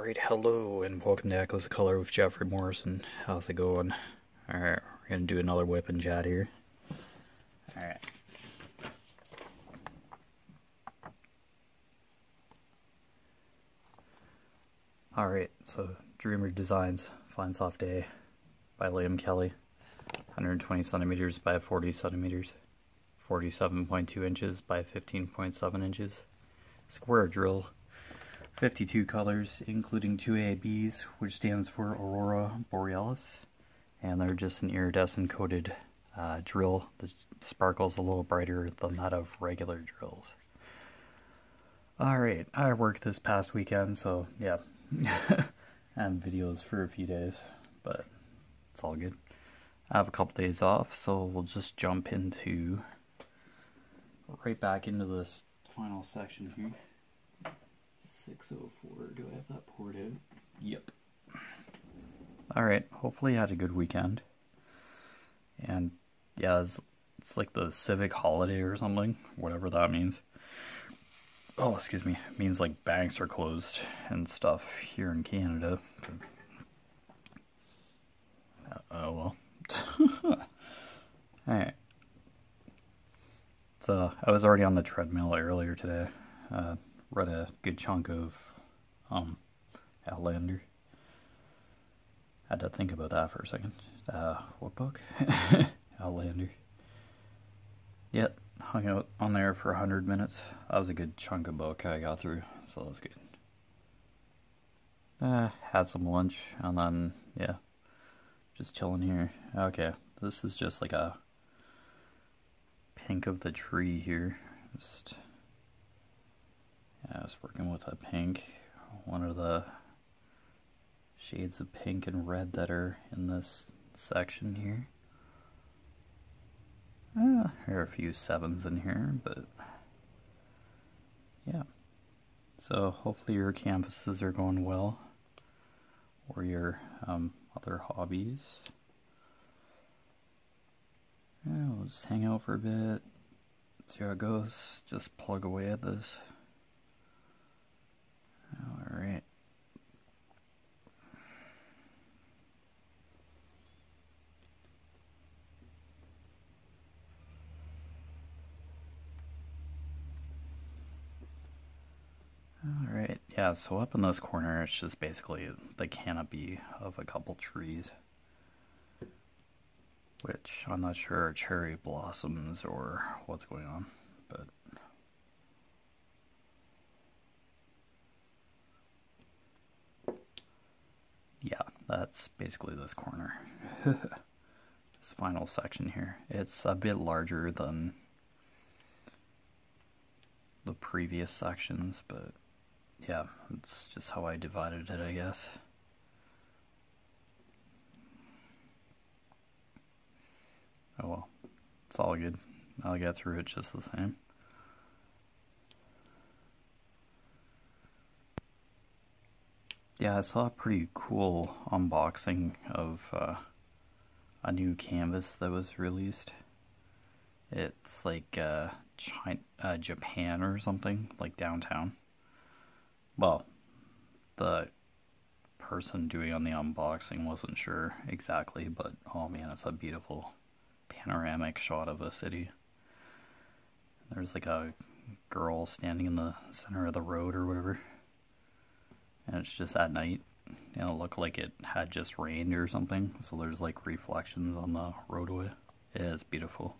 Alright, hello and welcome to Echoes of Color with Jefferey Morrison. How's it going? Alright, we're gonna do another WIP and chat here. Alright. Alright, so Dreamer Designs, Fine Soft Day by Liam Kelly. 120 centimeters by 40 centimeters. 47.2 inches by 15.7 inches. Square drill. 52 colors, including 2 ABs, which stands for Aurora Borealis. And they're just an iridescent coated drill that sparkles a little brighter than that of regular drills. Alright, I worked this past weekend, so yeah. And videos for a few days, but it's all good. I have a couple days off, so we'll just jump into right back into this final section here. 604, do I have that poured out? Yep. Alright, hopefully you had a good weekend. And yeah, it's like the civic holiday or something, whatever that means. Oh, excuse me, it means like banks are closed and stuff here in Canada. Oh well. Alright. So, I was already on the treadmill earlier today. Read a good chunk of Outlander. Had to think about that for a second. What book? Outlander. Yep, hung out on there for 100 minutes. That was a good chunk of book I got through, so that was good. Had some lunch, and then, yeah, just chilling here. Okay, this is just like a pink of the tree here. I was working with a pink, one of the shades of pink and red that are in this section here. There are a few 7s in here, but yeah. So hopefully your canvases are going well, or your other hobbies. Yeah, we'll just hang out for a bit, see how it goes, just plug away at this. Alright. Alright, yeah, so up in this corner it's just basically the canopy of a couple trees, which I'm not sure are cherry blossoms or what's going on, but yeah, that's basically this corner. This final section here. It's a bit larger than the previous sections, but yeah, it's just how I divided it, I guess. Oh well, it's all good. I'll get through it just the same. Yeah, I saw a pretty cool unboxing of a new canvas that was released. It's like Japan or something, like downtown. Well, the person doing on the unboxing wasn't sure exactly, but oh man, it's a beautiful panoramic shot of a city. There's like a girl standing in the center of the road or whatever. And it's just at night, and it looked like it had just rained or something, so there's like reflections on the roadway. It is beautiful.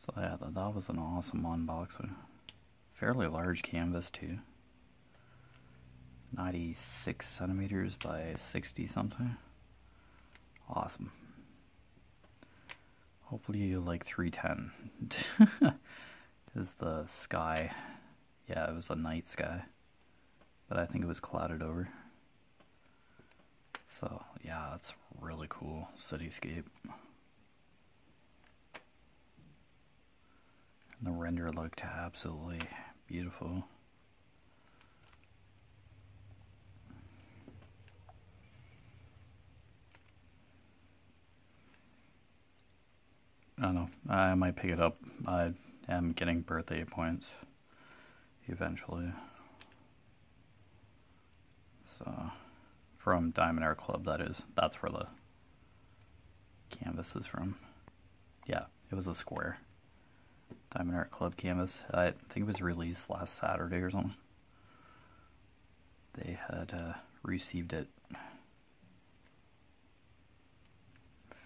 So yeah, that was an awesome unboxing. Fairly large canvas too. 96 centimeters by 60 something. Awesome. Hopefully you like 310. Because the sky, yeah, it was a night sky, but I think it was clouded over. So yeah, it's really cool cityscape. And the render looked absolutely beautiful. don't know. I might pick it up. I am getting birthday points eventually. So, from Diamond Art Club, that is. That's where the canvas is from. Yeah, it was a square. Diamond Art Club canvas. I think it was released last Saturday or something. They had received it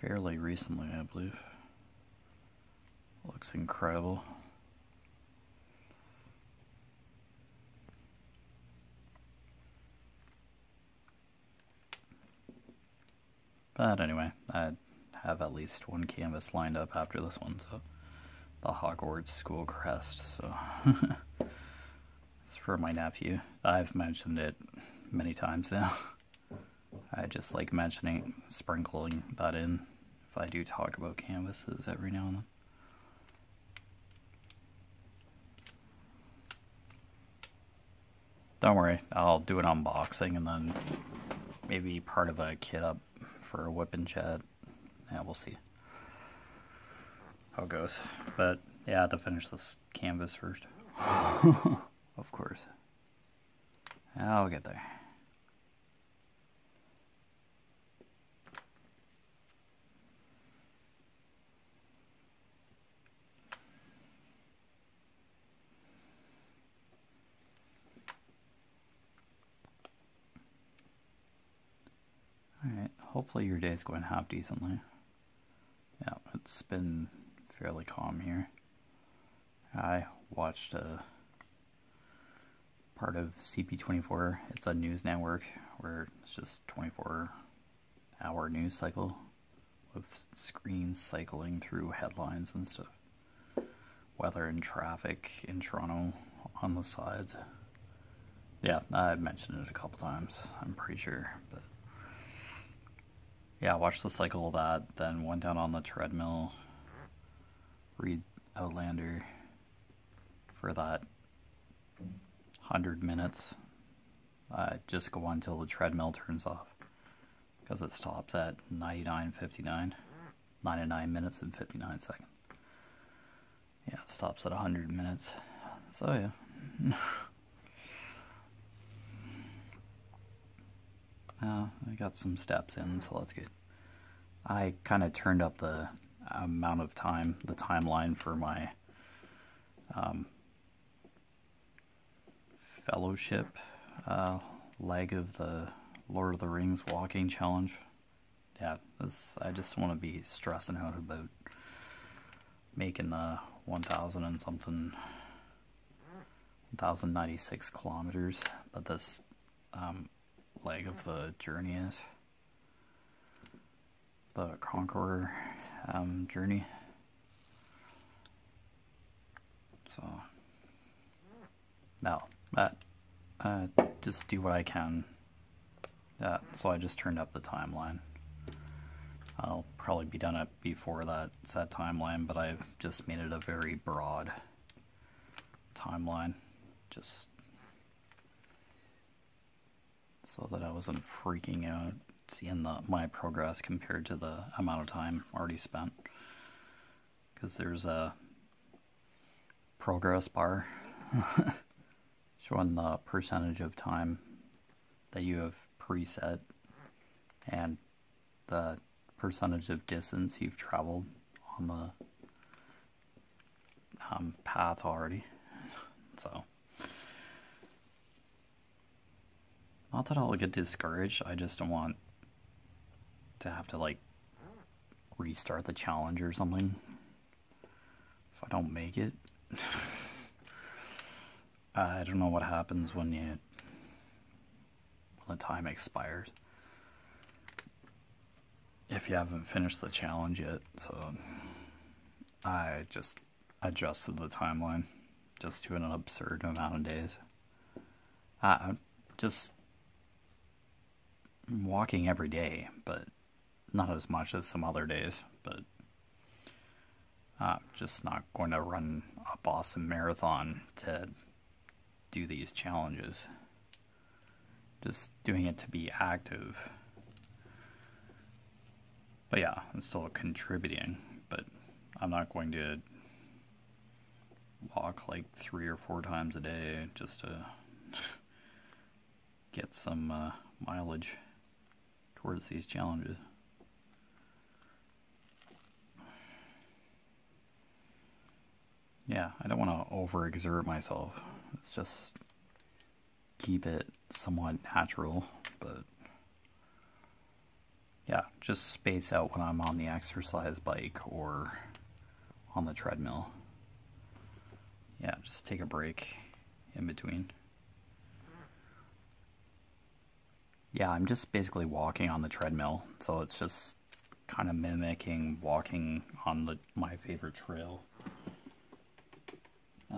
fairly recently, I believe. Looks incredible. But anyway, I have at least one canvas lined up after this one, so the Hogwarts School Crest, so it's for my nephew. I've mentioned it many times now. I just like mentioning, sprinkling that in if I do talk about canvases every now and then. Don't worry, I'll do an unboxing and then maybe part of a kit up for a WIP and chat. Yeah, we'll see how it goes. But yeah, I have to finish this canvas first. Of course. I'll get there. Alright, hopefully your day's going half decently. Yeah, it's been fairly calm here. I watched a part of CP24. It's a news network where it's just 24-hour news cycle with screens cycling through headlines and stuff. Weather and traffic in Toronto on the sides. Yeah, I've mentioned it a couple times, I'm pretty sure, but yeah, I watched the cycle of that, then went down on the treadmill, read Outlander for that 100 minutes. Just go on until the treadmill turns off, because it stops at 99:59, 99 minutes and 59 seconds. Yeah, it stops at 100 minutes, so yeah. I got some steps in, so that's good. I kind of turned up the amount of time, the timeline for my fellowship leg of the Lord of the Rings walking challenge. Yeah, I just want to be stressing out about making the 1,000 and something, 1,096 kilometers that this leg of the journey is. The Conqueror journey. So, now, just do what I can. So I just turned up the timeline. I'll probably be done it before that set timeline, but I've just made it a very broad timeline, just so that I wasn't freaking out seeing my progress compared to the amount of time already spent. Because there's a progress bar showing the percentage of time that you have preset and the percentage of distance you've traveled on the path already. So, not that I'll get discouraged, I just don't want to have to like restart the challenge or something if I don't make it. I don't know what happens when the time expires if you haven't finished the challenge yet, so I just adjusted the timeline just to an absurd amount of days. Just walking every day, but not as much as some other days, but just not going to run a Boston Marathon to do these challenges. Just doing it to be active. But yeah, I'm still contributing, but I'm not going to walk like 3 or 4 times a day just to get some mileage towards these challenges. Yeah, I don't want to overexert myself. It's just keep it somewhat natural, but yeah, just space out when I'm on the exercise bike or on the treadmill. Yeah, just take a break in between. Yeah, I'm just basically walking on the treadmill, so it's just kind of mimicking walking on my favorite trail.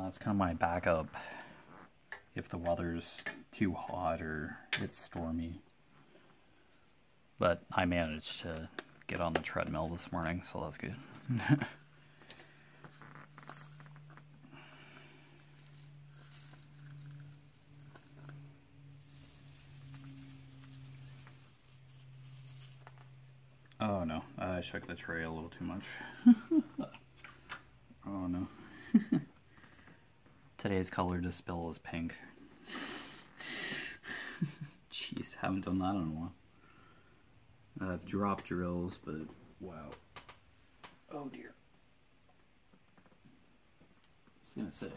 It's kind of my backup if the weather's too hot or it's stormy. But I managed to get on the treadmill this morning, so that's good. Oh no, I shook the tray a little too much. Oh no. Today's color to spill is pink. Jeez, haven't done that in a while. I've dropped drills, but wow. Oh dear. I was gonna say.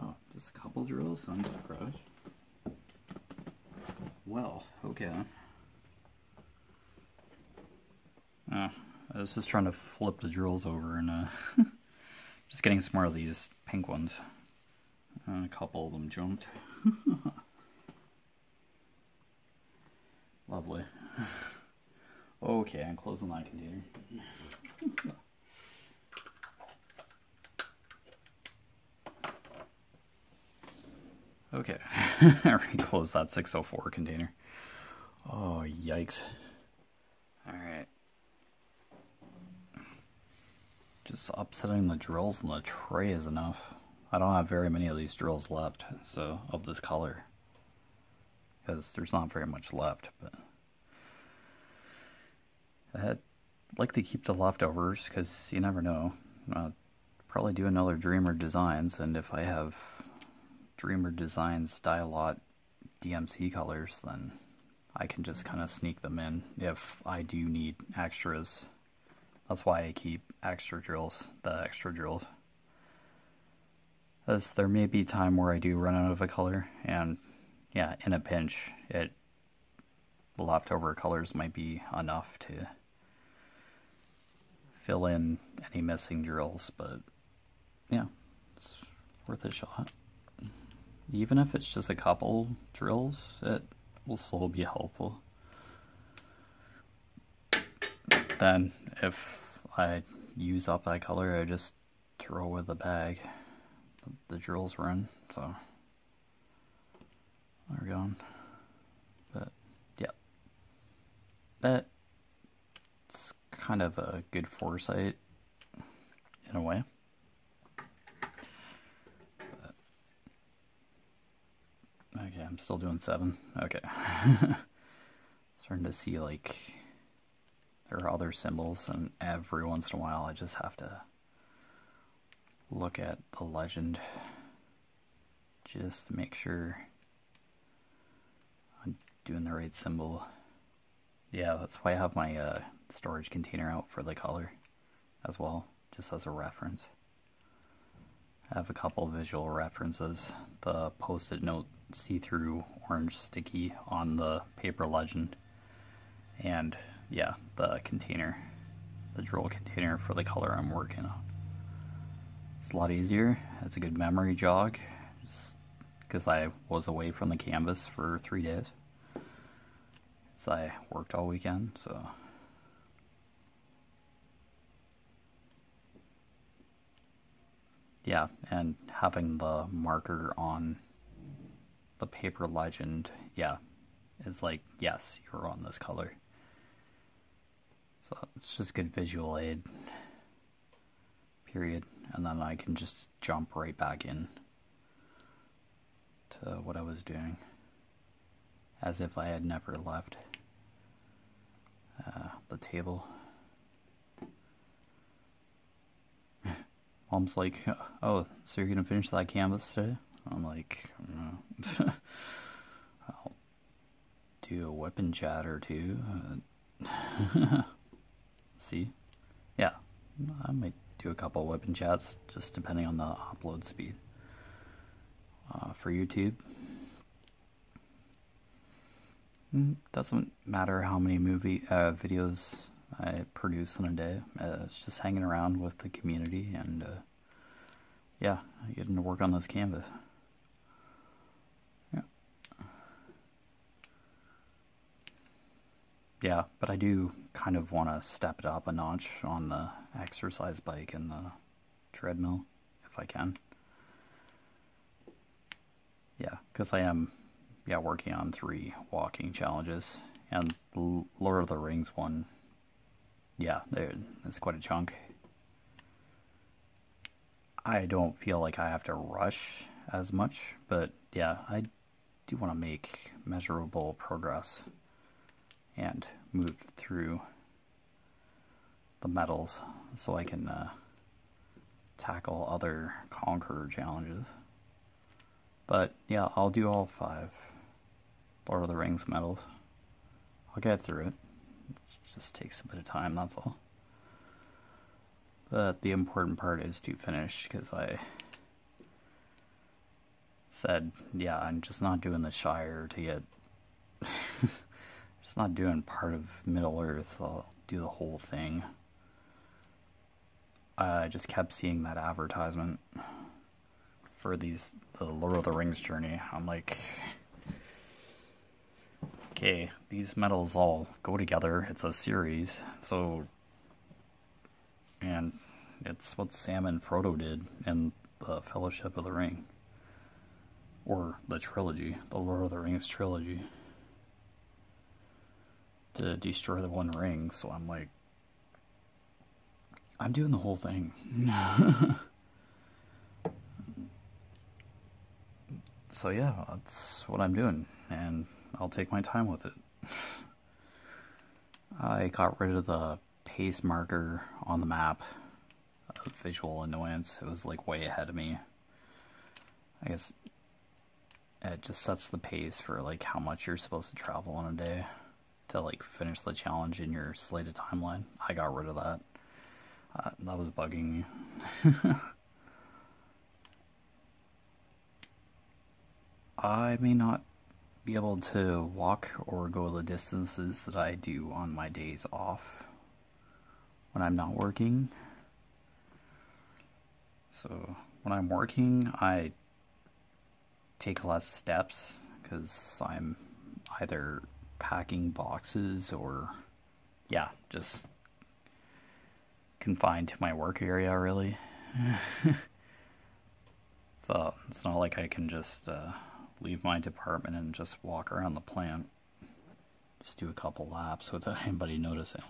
Oh, just a couple drills? I'm surprised. Well, okay then. I was just trying to flip the drills over and just getting some more of these pink ones. And a couple of them jumped. Lovely. Okay, I'm closing that container. Okay, I already closed that 604 container. Oh, yikes. Alright. Just upsetting the drills in the tray is enough. I don't have very many of these drills left, so of this color. Because there's not very much left, but I'd like to keep the leftovers, because you never know. I'll probably do another Dreamer Designs, and if I have Dreamer Designs Style-Lot DMC colors, then I can just kind of sneak them in if I do need extras. That's why I keep extra drills, the extra drills. As there may be time where I do run out of a color, and yeah, in a pinch, the leftover colors might be enough to fill in any missing drills, but yeah, it's worth a shot. Even if it's just a couple drills, it will still be helpful. Then, if I use up that color, I just throw away the bag the drills were in, so they're gone. But, yeah. That's kind of a good foresight, in a way. But, okay, I'm still doing 7. Okay. Starting to see, like, there are other symbols, and every once in a while I just have to look at the legend just to make sure I'm doing the right symbol. Yeah, that's why I have my storage container out for the color as well, just as a reference. I have a couple visual references. The post-it note see-through orange sticky on the paper legend, and yeah, the container, the drill container for the color I'm working on. It's a lot easier. It's a good memory jog, because I was away from the canvas for 3 days. So I worked all weekend, so yeah, and having the marker on the paper legend, yeah, is like, yes, you're on this color. So it's just good visual aid, period. And then I can just jump right back in to what I was doing, as if I had never left. the table. Mom's like, oh, so you're gonna finish that canvas today? I'm like, no. I'll do a WIP and chat or two. See? Yeah, I might do a couple WIP and chats, just depending on the upload speed. For YouTube, doesn't matter how many videos I produce in a day. It's just hanging around with the community and yeah, getting to work on this canvas. Yeah, but I do kind of want to step it up a notch on the exercise bike and the treadmill, if I can. Yeah, because I am, working on 3 walking challenges, and the Lord of the Rings one, it's quite a chunk. I don't feel like I have to rush as much, but yeah, I do want to make measurable progress and move through the medals so I can tackle other Conqueror challenges. But yeah, I'll do all 5 Lord of the Rings medals. I'll get through it. It just takes a bit of time, that's all. But the important part is to finish, because I said, yeah, I'm just not doing the Shire to get... just not doing part of Middle-earth. I'll do the whole thing. I just kept seeing that advertisement for the Lord of the Rings journey. I'm like, okay, these medals all go together. It's a series, so, and it's what Sam and Frodo did in the Fellowship of the Ring, or the trilogy, the Lord of the Rings trilogy, to destroy the One Ring. So I'm like, I'm doing the whole thing. So yeah, that's what I'm doing, and I'll take my time with it. I got rid of the pace marker on the map, visual annoyance. It was like way ahead of me. I guess it just sets the pace for like how much you're supposed to travel in a day to like finish the challenge in your slated timeline. I got rid of that. That was bugging me. I may not be able to walk or go the distances that I do on my days off when I'm not working. So when I'm working, I take less steps because I'm either packing boxes or, yeah, just confined to my work area, really. So it's not like I can just leave my department and just walk around the plant. Just do a couple laps without anybody noticing.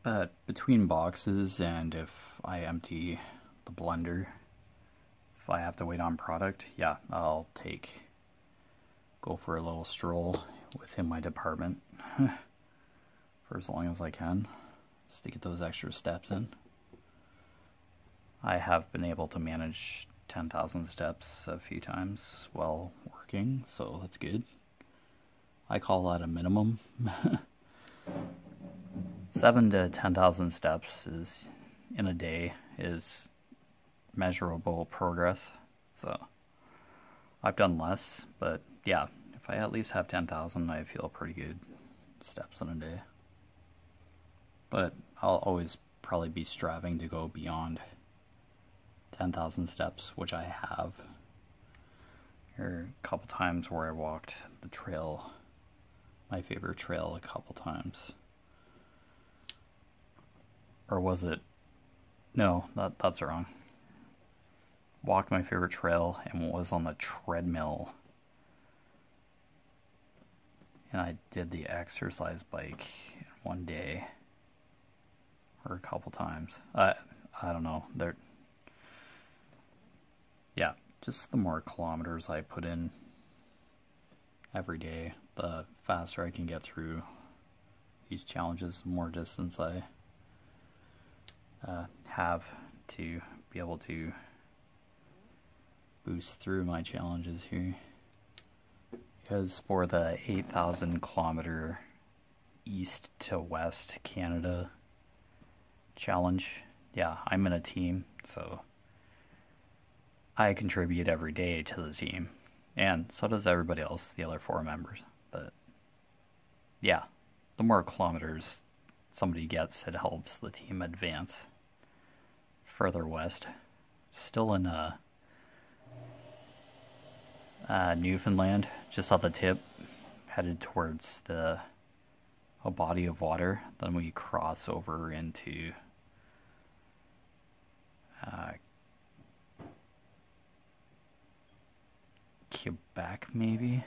But between boxes, and if I empty the blender, if I have to wait on product, yeah, I'll go for a little stroll within my department for as long as I can, just to get those extra steps in. I have been able to manage 10,000 steps a few times while working, so that's good. I call that a minimum. 7 to 10,000 steps in a day is measurable progress. So I've done less, but yeah, if I at least have 10,000, I feel pretty good steps in a day. But I'll always probably be striving to go beyond 10,000 steps, which I have. There are a couple times where I walked the trail, my favorite trail, a couple times. Or was it? No, that's wrong. Walked my favorite trail and was on the treadmill. And I did the exercise bike one day. Or a couple times. I don't know. Yeah, just the more kilometers I put in every day, the faster I can get through these challenges, the more distance I have to be able to boost through my challenges here. Because for the 8,000 kilometer east to west Canada challenge, yeah, I'm in a team, so I contribute every day to the team, and so does everybody else, the other 4 members. But yeah, the more kilometers somebody gets, it helps the team advance further west. Still in Newfoundland, just off the tip, headed towards a body of water. Then we cross over into Quebec, maybe.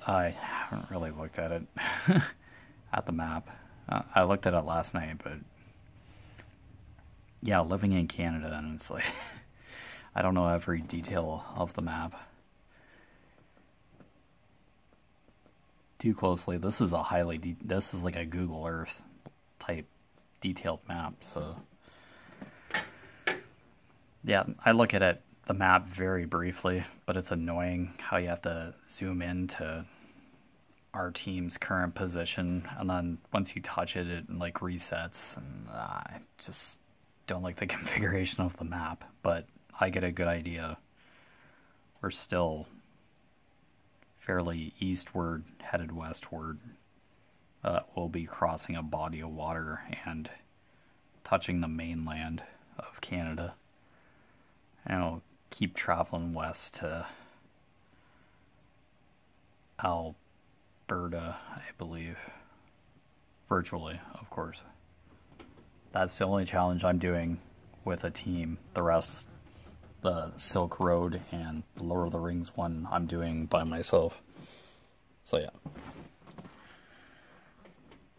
I haven't really looked at it at the map. I looked at it last night, but yeah, living in Canada, and it's like I don't know every detail of the map too closely. This is this is like a Google Earth type detailed map, so yeah, I look at it, the map, very briefly, but it's annoying how you have to zoom in to our team's current position, and then once you touch it, it like resets, and I just don't like the configuration of the map, but I get a good idea. We're still fairly eastward, headed westward. We'll be crossing a body of water and touching the mainland of Canada. And we'll keep traveling west to Alberta, I believe. Virtually, of course. That's the only challenge I'm doing with a team. The rest, the Silk Road and the Lord of the Rings one, I'm doing by myself. So yeah.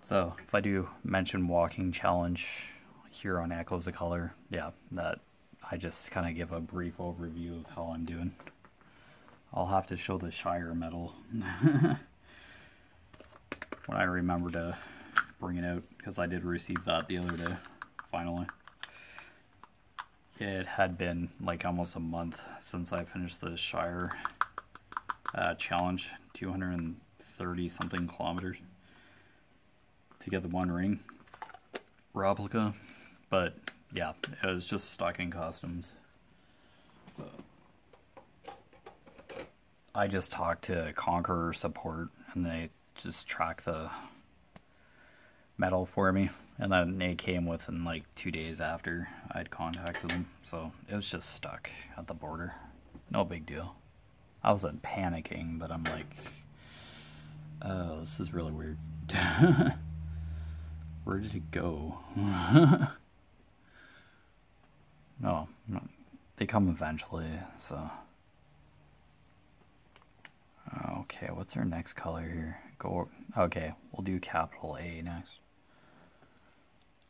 So if I do mention walking challenge here on Echoes of Color, yeah, that I just kind of give a brief overview of how I'm doing. I'll have to show the Shire medal when I remember to bring it out, because I did receive that the other day, finally. It had been like almost a month since I finished the Shire challenge, 230 something kilometers to get the One Ring replica, but yeah, it was just stuck in customs. So I just talked to Conqueror support, and they just tracked the medal for me, and then they came within like 2 days after I'd contacted them, so it was just stuck at the border. No big deal. I wasn't panicking, but I'm like, oh, this is really weird. Where did it go? No, they come eventually, so. Okay, what's our next color here? Okay, we'll do capital A next.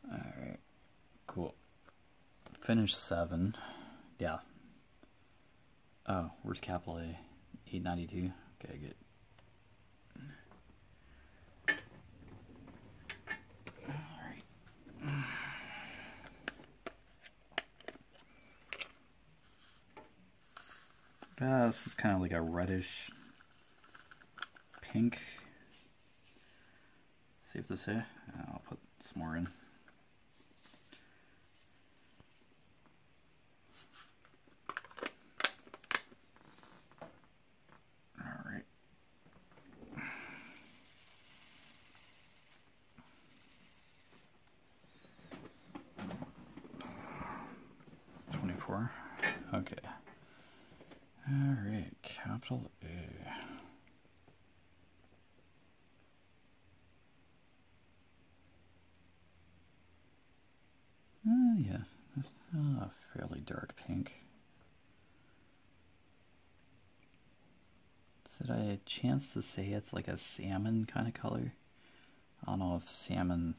Alright, cool. Finish 7. Yeah. Oh, where's capital A? 892? Okay, good. Alright. This is kind of like a reddish pink. Safe to say. I'll put some more in. Alright. Okay. Alright, capital A. Yeah, fairly dark pink. Did I have a chance to say it's like a salmon kind of color? I don't know if salmon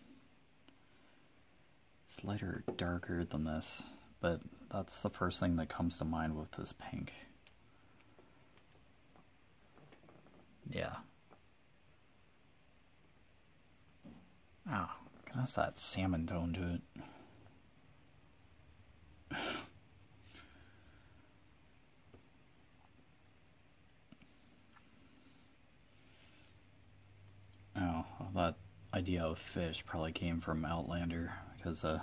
is lighter or darker than this, but that's the first thing that comes to mind with this pink. Yeah. Oh, kind of has that salmon tone to it. Oh, that idea of fish probably came from Outlander, because the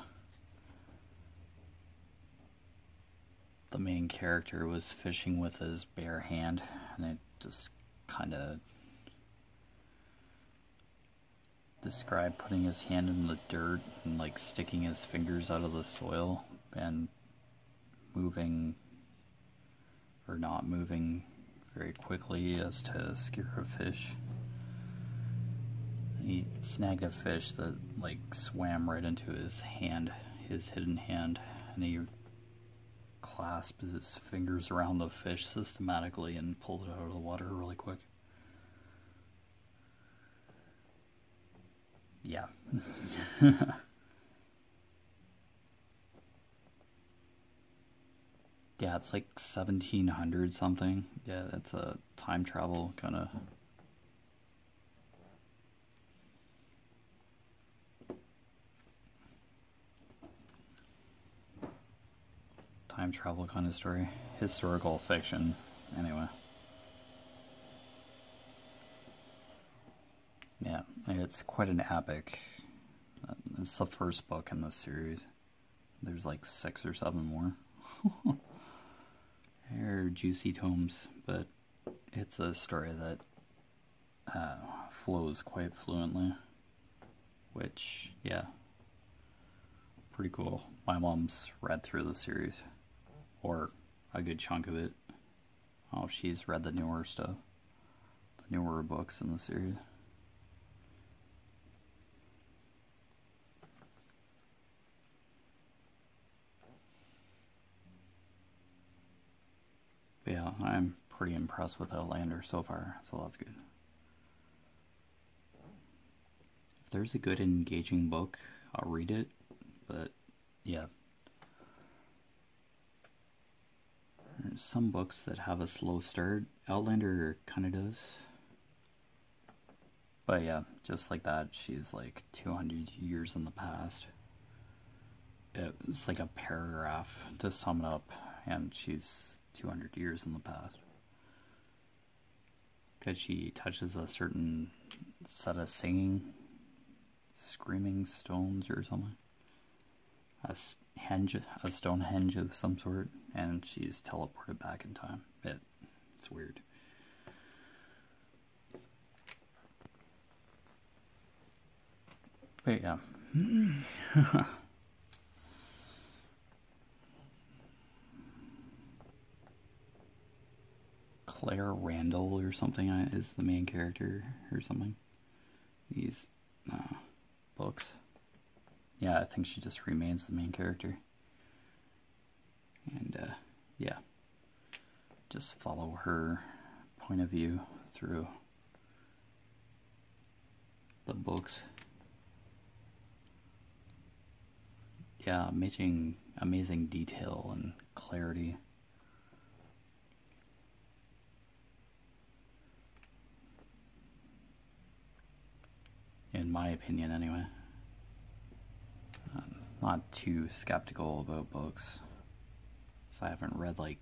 main character was fishing with his bare hand, and it just kind of described putting his hand in the dirt and like sticking his fingers out of the soil and moving or not moving very quickly as to scare a fish. He snagged a fish that like swam right into his hand, his hidden hand, and he clasped his fingers around the fish systematically and pulled it out of the water really quick. Yeah. Yeah, it's like 1700 something. Yeah, it's a time travel kind of. Time travel kind of story. Historical fiction, anyway. Yeah, it's quite an epic. It's the first book in the series. There's like 6 or 7 more. They're juicy tomes, but it's a story that flows quite fluently, which, yeah, pretty cool. My mom's read through the series, or a good chunk of it. Oh, she's read the newer stuff, the newer books in the series. But yeah, I'm pretty impressed with Outlander so far, so that's good. If there's a good engaging book, I'll read it, but yeah. There's some books that have a slow start. Outlander kind of does. But yeah, just like that, she's like 200 years in the past. It's like a paragraph to sum it up, and she's 200 years in the past. Because she touches a certain set of screaming stones or something. A Stonehenge of some sort, and she's teleported back in time. It's weird. But yeah. Claire Randall or something is the main character or something. These books. Yeah, I think she just remains the main character. And yeah, just follow her point of view through the books. Yeah, amazing detail and clarity. In my opinion, anyway. I'm not too skeptical about books, so I haven't read like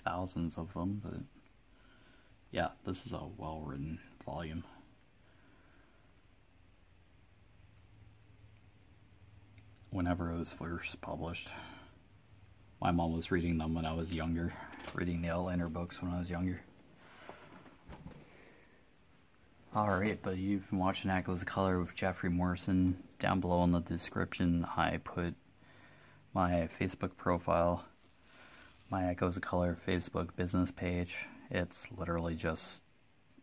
thousands of them, but yeah, this is a well-written volume. Whenever it was first published, my mom was reading them when I was younger, reading the Outlander books when I was younger. Alright, but you've been watching Echoes of Color with Jeffery Morrison. Down below in the description, I put my Facebook profile, my Echoes of Color Facebook business page. It's literally just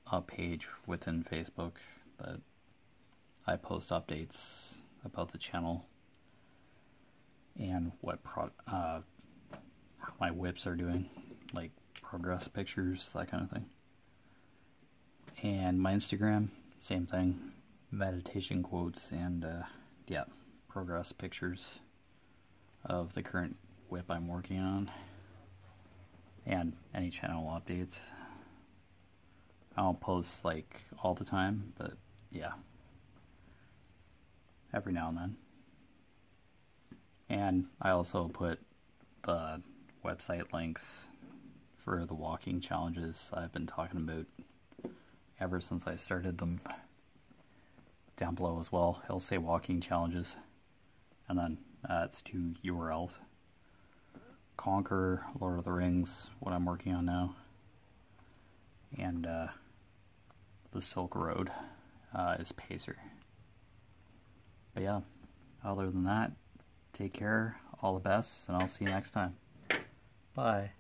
a page within Facebook that I post updates about the channel and what how my WIPs are doing, like progress pictures, that kind of thing. And my Instagram, same thing, meditation quotes and yeah, progress pictures of the current WIP I'm working on and any channel updates. I don't post like all the time, but yeah, every now and then. And I also put the website links for the walking challenges I've been talking about ever since I started them down below as well. It'll say walking challenges, and then it's 2 URLs. Conquer, Lord of the Rings, what I'm working on now, and the Silk Road is Pacer. But yeah, other than that, take care, all the best, and I'll see you next time. Bye.